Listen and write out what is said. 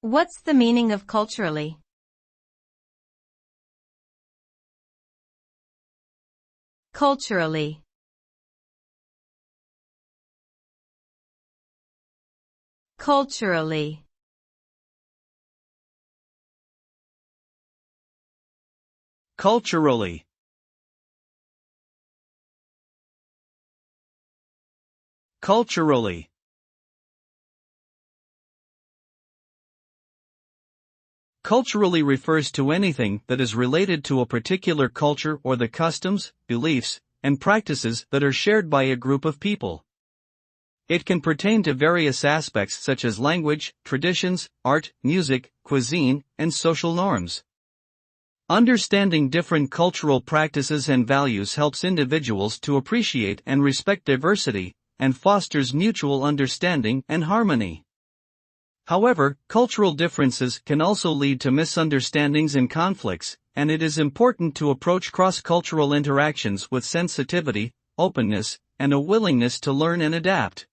What's the meaning of culturally? Culturally. Culturally. Culturally. Culturally. Culturally refers to anything that is related to a particular culture or the customs, beliefs, and practices that are shared by a group of people. It can pertain to various aspects such as language, traditions, art, music, cuisine, and social norms. Understanding different cultural practices and values helps individuals to appreciate and respect diversity, and fosters mutual understanding and harmony. However, cultural differences can also lead to misunderstandings and conflicts, and it is important to approach cross-cultural interactions with sensitivity, openness, and a willingness to learn and adapt.